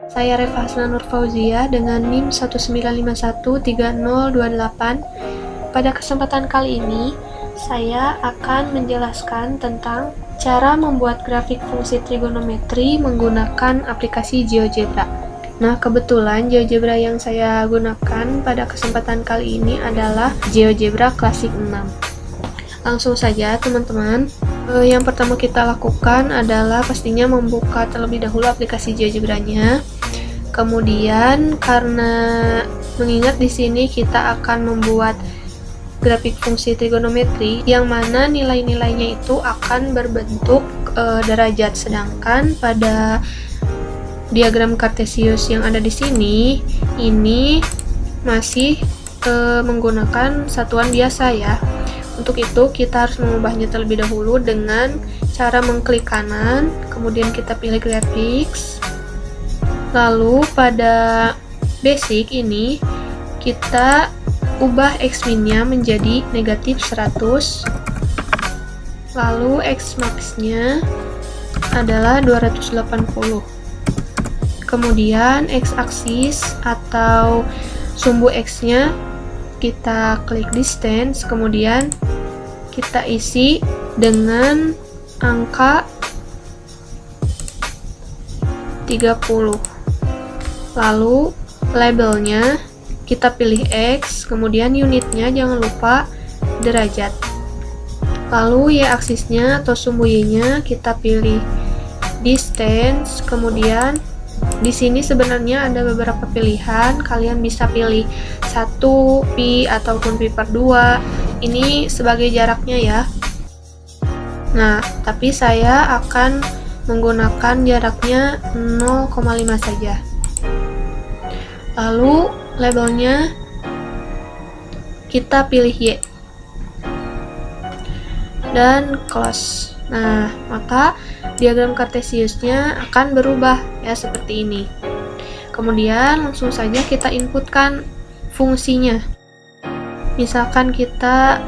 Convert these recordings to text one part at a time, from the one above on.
Saya Reva Hasna Nur Fauzia dengan NIM 19513028. Pada kesempatan kali ini, saya akan menjelaskan tentang cara membuat grafik fungsi trigonometri menggunakan aplikasi GeoGebra. Nah, kebetulan GeoGebra yang saya gunakan pada kesempatan kali ini adalah GeoGebra Classic 6. Langsung saja teman-teman. Yang pertama kita lakukan adalah pastinya membuka terlebih dahulu aplikasi GeoGebra-nya. Kemudian karena mengingat di sini kita akan membuat grafik fungsi trigonometri yang mana nilai-nilainya itu akan berbentuk derajat, sedangkan pada diagram Cartesius yang ada di sini ini masih menggunakan satuan biasa ya. Untuk itu kita harus mengubahnya terlebih dahulu dengan cara mengklik kanan, kemudian kita pilih graphics. Lalu pada basic ini kita ubah X-min-nya menjadi negatif 100. Lalu X-max-nya adalah 280. Kemudian X-aksis atau sumbu X-nya kita klik distance, kemudian kita isi dengan angka 30. Lalu labelnya kita pilih X, kemudian unitnya jangan lupa derajat. Lalu Y-aksisnya atau sumbu Y-nya kita pilih distance, kemudian di sini sebenarnya ada beberapa pilihan, kalian bisa pilih 1 pi ataupun pi per 2. Ini sebagai jaraknya ya. Nah, tapi saya akan menggunakan jaraknya 0,5 saja. Lalu labelnya kita pilih Y dan close. Nah, maka diagram Cartesiusnya akan berubah ya seperti ini. Kemudian langsung saja kita inputkan fungsinya. Misalkan kita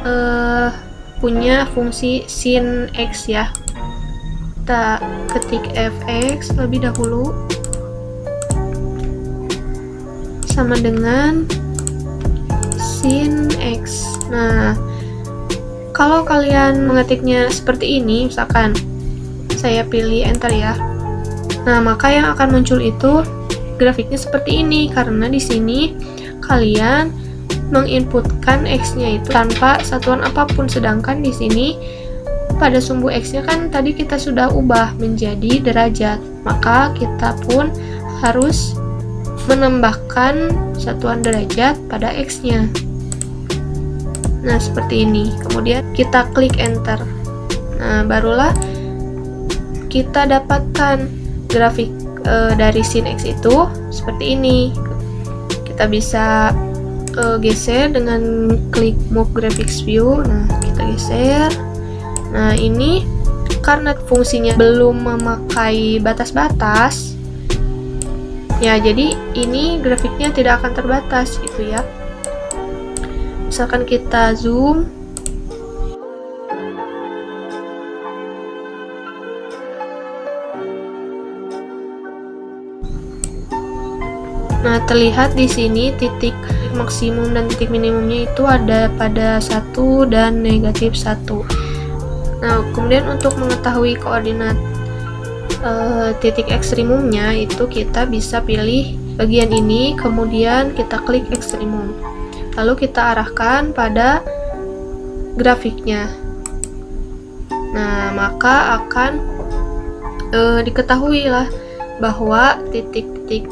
punya fungsi sin X ya. Kita ketik fx lebih dahulu sama dengan sin X. Nah, kalau kalian mengetiknya seperti ini, misalkan saya pilih enter ya. Nah, maka yang akan muncul itu grafiknya seperti ini karena di sini kalian menginputkan X-nya itu tanpa satuan apapun, sedangkan di sini pada sumbu X-nya kan tadi kita sudah ubah menjadi derajat. Maka kita pun harus menambahkan satuan derajat pada X-nya. Nah, seperti ini. Kemudian kita klik enter. Nah, barulah kita dapatkan grafik dari sin X itu seperti ini. Kita bisa geser dengan klik move graphics view. Nah, kita geser. Nah, ini karena fungsinya belum memakai batas-batas ya, jadi ini grafiknya tidak akan terbatas gitu ya. Misalkan kita zoom. Nah, terlihat di sini titik maksimum dan titik minimumnya itu ada pada 1 dan negatif 1. Nah, kemudian untuk mengetahui koordinat titik ekstrimumnya itu kita bisa pilih bagian ini, kemudian kita klik ekstrimum. Lalu kita arahkan pada grafiknya. Nah, maka akan diketahui lah bahwa titik-titik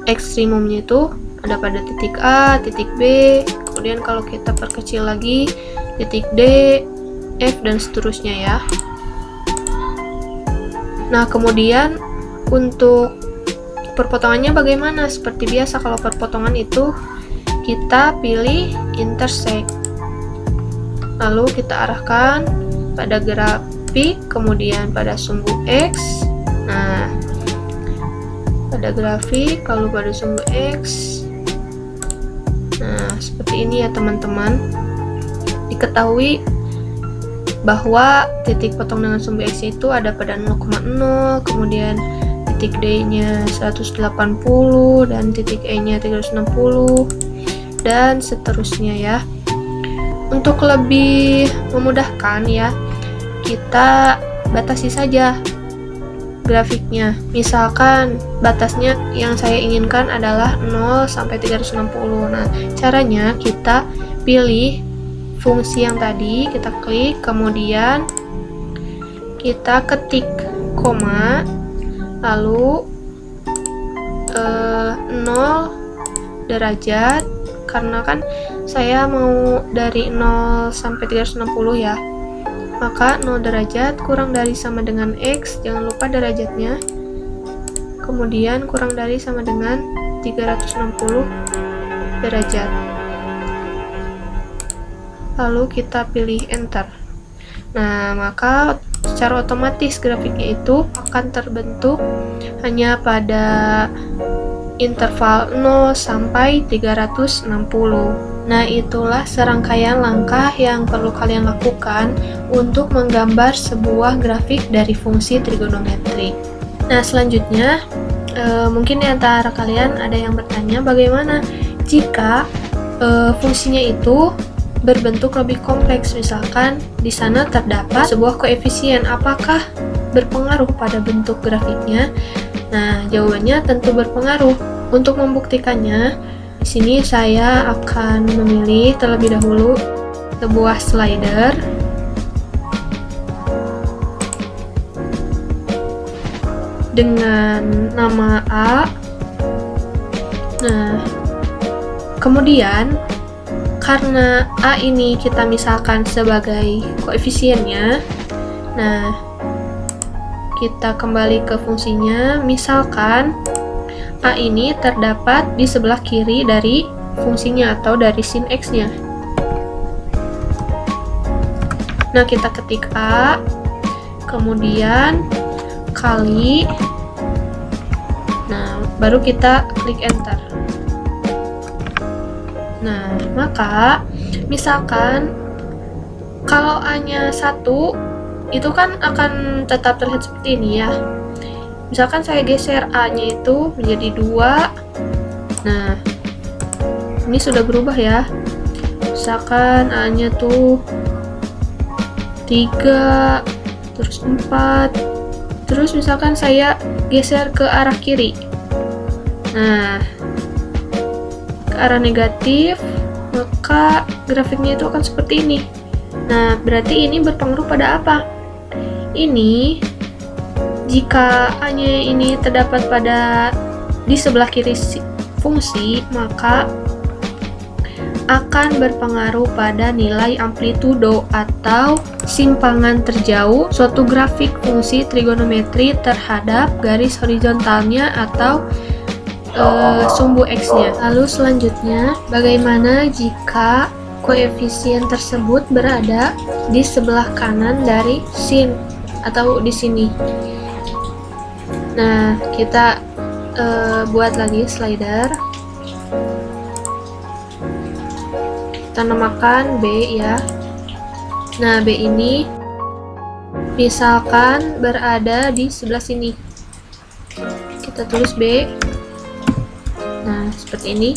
ekstrimumnya itu ada pada titik A, titik B, kemudian kalau kita perkecil lagi titik D, F, dan seterusnya ya. Nah, kemudian untuk perpotongannya bagaimana? Seperti biasa kalau perpotongan itu kita pilih intersect, lalu kita arahkan pada grafik, kemudian pada sumbu X. Nah, pada grafik lalu pada sumbu X. Nah, seperti ini ya teman-teman. Diketahui bahwa titik potong dengan sumbu X itu ada pada 0,0, kemudian titik D-nya 180 dan titik E-nya 360 dan seterusnya ya. Untuk lebih memudahkan ya, kita batasi saja grafiknya. Misalkan batasnya yang saya inginkan adalah 0 sampai 360. Nah, caranya kita pilih fungsi yang tadi, kita klik, kemudian kita ketik koma, lalu 0 derajat, karena kan saya mau dari 0 sampai 360 ya, maka 0 derajat kurang dari sama dengan X, jangan lupa derajatnya, kemudian kurang dari sama dengan 360 derajat, lalu kita pilih enter. Nah, maka secara otomatis grafiknya itu akan terbentuk hanya pada interval 0 sampai 360. Nah, itulah serangkaian langkah yang perlu kalian lakukan untuk menggambar sebuah grafik dari fungsi trigonometri. Nah, selanjutnya mungkin di antara kalian ada yang bertanya, bagaimana jika fungsinya itu berbentuk lebih kompleks, misalkan di sana terdapat sebuah koefisien, apakah berpengaruh pada bentuk grafiknya? Nah, jawabannya tentu berpengaruh. Untuk membuktikannya, di sini saya akan memilih terlebih dahulu sebuah slider. Dengan nama A. Nah, kemudian karena A ini kita misalkan sebagai koefisiennya, nah kita kembali ke fungsinya, misalkan A ini terdapat di sebelah kiri dari fungsinya atau dari sin X-nya. Nah, kita ketik A, kemudian kali, nah baru kita klik enter. Nah, maka misalkan kalau A-nya 1, itu kan akan tetap terlihat seperti ini ya. Misalkan saya geser A-nya itu menjadi 2. Nah, ini sudah berubah ya. Misalkan A-nya tuh 3, terus 4. Terus misalkan saya geser ke arah kiri. Nah, ke arah negatif, maka grafiknya itu akan seperti ini. Nah, berarti ini berpengaruh pada apa? Ini jika A-nya ini terdapat di sebelah kiri fungsi, maka akan berpengaruh pada nilai amplitudo atau simpangan terjauh suatu grafik fungsi trigonometri terhadap garis horizontalnya atau sumbu X-nya. Lalu selanjutnya, bagaimana jika koefisien tersebut berada di sebelah kanan dari sin atau di sini? Nah, kita buat lagi slider. Kita namakan B ya. Nah, B ini misalkan berada di sebelah sini. Kita tulis B. Nah, seperti ini.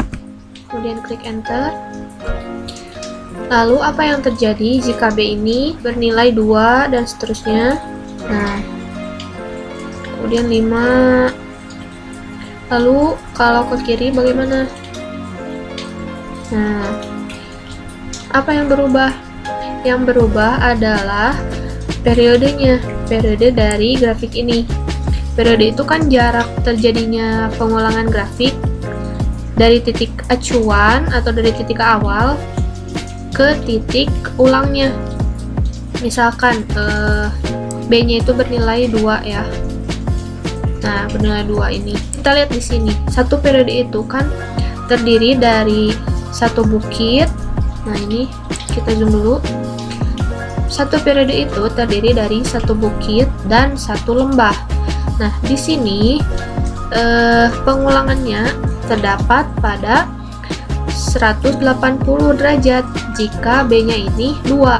Kemudian klik enter. Lalu apa yang terjadi jika B ini bernilai 2 dan seterusnya? Nah, kemudian 5. Lalu kalau ke kiri bagaimana? Nah, apa yang berubah? Yang berubah adalah periodenya, periode dari grafik ini. Periode itu kan jarak terjadinya pengulangan grafik dari titik acuan atau dari titik awal ke titik ulangnya. Misalkan B-nya itu bernilai 2 ya. Nah, bernilai 2 ini. Kita lihat di sini. Satu periode itu kan terdiri dari satu bukit. Nah, ini kita zoom dulu. Satu periode itu terdiri dari satu bukit dan satu lembah. Nah, di sini pengulangannya terdapat pada 180 derajat jika B-nya ini 2.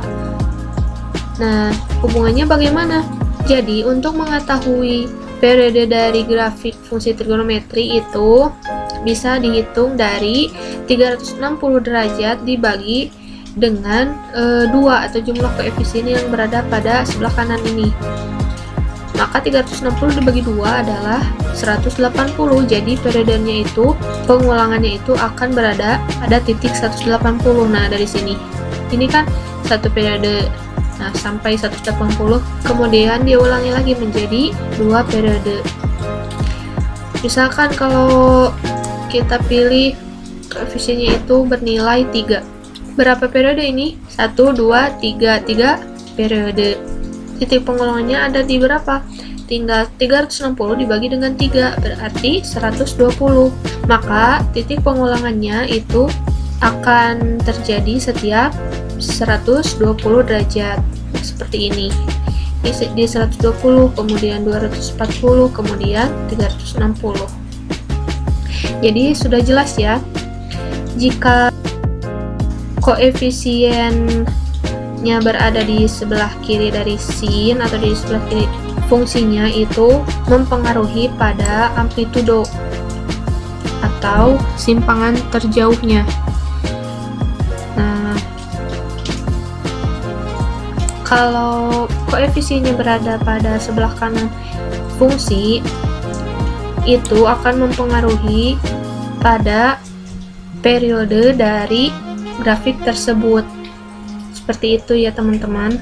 Nah, hubungannya bagaimana? Jadi, untuk mengetahui periode dari grafik fungsi trigonometri itu bisa dihitung dari 360 derajat dibagi dengan 2 atau jumlah koefisien yang berada pada sebelah kanan ini. Maka 360 dibagi 2 adalah 180. Jadi periodenya itu, pengulangannya itu akan berada pada titik 180. Nah, dari sini. Ini kan satu periode. Nah, sampai 180, kemudian diulangi lagi menjadi 2 periode. Misalkan kalau kita pilih koefisiennya itu bernilai 3. Berapa periode ini? 1, 2, 3 periode. Titik pengulangannya ada di berapa? Tinggal 360 dibagi dengan 3, berarti 120. Maka titik pengulangannya itu akan terjadi setiap 120 derajat, seperti ini. Di 120, kemudian 240, kemudian 360. Jadi sudah jelas ya, jika koefisiennya berada di sebelah kiri dari sin atau di sebelah kiri fungsinya itu mempengaruhi pada amplitudo atau simpangan terjauhnya. Nah, kalau koefisiennya berada pada sebelah kanan fungsi, itu akan mempengaruhi pada periode dari grafik tersebut. Seperti itu ya teman-teman.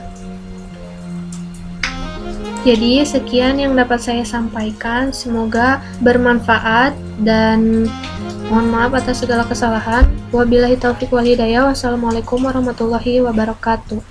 Jadi sekian yang dapat saya sampaikan, semoga bermanfaat dan mohon maaf atas segala kesalahan. Wabillahi taufiq wal hidayah. Wassalamualaikum warahmatullahi wabarakatuh.